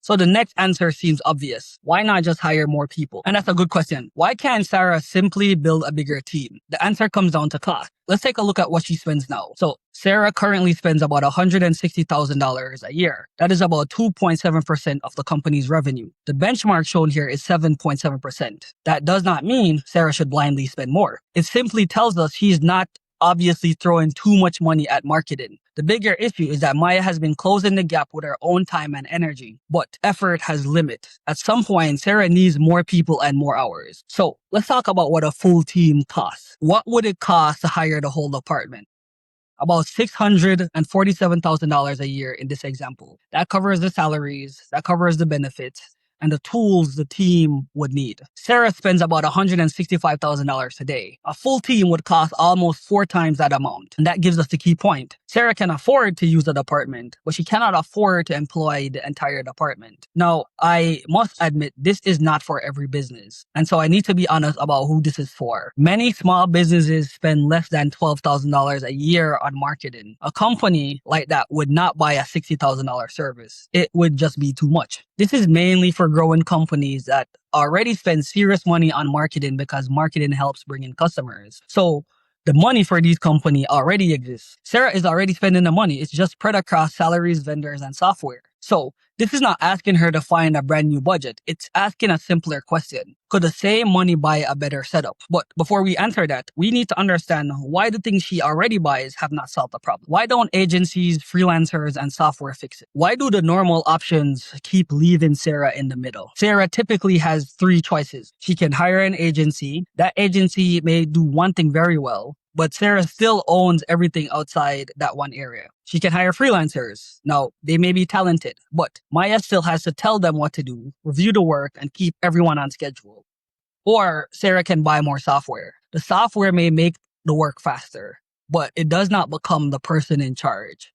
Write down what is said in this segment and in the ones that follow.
So the next answer seems obvious. Why not just hire more people? And that's a good question. Why can't Sarah simply build a bigger team? The answer comes down to cost. Let's take a look at what she spends now. So Sarah currently spends about $160,000 a year. That is about 2.7% of the company's revenue. The benchmark shown here is 7.7%. That does not mean Sarah should blindly spend more. It simply tells us she's not obviously throwing too much money at marketing. The bigger issue is that Maya has been closing the gap with her own time and energy, but effort has limit. At some point, Sarah needs more people and more hours. So let's talk about what a full team costs. What would it cost to hire the whole department? About $647,000 a year in this example. That covers the salaries, that covers the benefits, and the tools the team would need. Sarah spends about $165,000 today. A full team would cost almost 4 times that amount. And that gives us the key point. Sarah can afford to use the department, but she cannot afford to employ the entire department. Now, I must admit, this is not for every business. And so I need to be honest about who this is for. Many small businesses spend less than $12,000 a year on marketing. A company like that would not buy a $60,000 service. It would just be too much. This is mainly for growing companies that already spend serious money on marketing because marketing helps bring in customers. So the money for these companies already exists. Sarah is already spending the money. It's just spread across salaries, vendors, and software. So this is not asking her to find a brand new budget. It's asking a simpler question. Could the same money buy a better setup? But before we answer that, we need to understand why the things she already buys have not solved the problem. Why don't agencies, freelancers, and software fix it? Why do the normal options keep leaving Sarah in the middle? Sarah typically has 3 choices. She can hire an agency. That agency may do one thing very well, but Sarah still owns everything outside that one area. She can hire freelancers. Now, they may be talented, but Maya still has to tell them what to do, review the work, and keep everyone on schedule. Or Sarah can buy more software. The software may make the work faster, but it does not become the person in charge.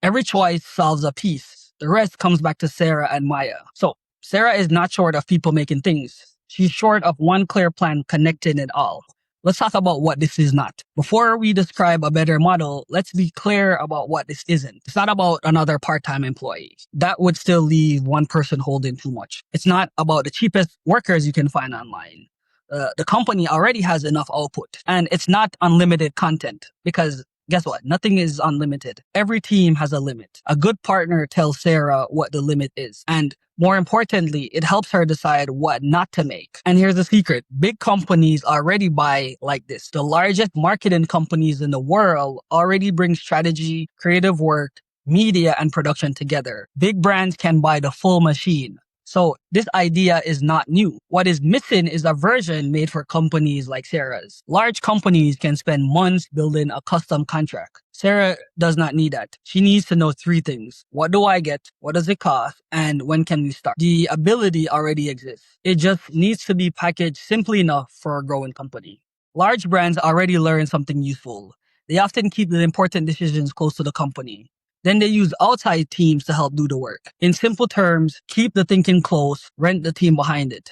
Every choice solves a piece. The rest comes back to Sarah and Maya. So Sarah is not short of people making things. She's short of one clear plan connecting it all. Let's talk about what this is not. Before we describe a better model, let's be clear about what this isn't. It's not about another part-time employee. That would still leave one person holding too much. It's not about the cheapest workers you can find online. The company already has enough output. And it's not unlimited content because guess what? Nothing is unlimited. Every team has a limit. A good partner tells Sarah what the limit is. And more importantly, it helps her decide what not to make. And here's the secret. Big companies already buy like this. The largest marketing companies in the world already bring strategy, creative work, media, and production together. Big brands can buy the full machine. So this idea is not new. What is missing is a version made for companies like Sarah's. Large companies can spend months building a custom contract. Sarah does not need that. She needs to know 3 things. What do I get? What does it cost? And when can we start? The ability already exists. It just needs to be packaged simply enough for a growing company. Large brands already learn something useful. They often keep the important decisions close to the company. Then they use outside teams to help do the work. In simple terms, keep the thinking close, rent the team behind it.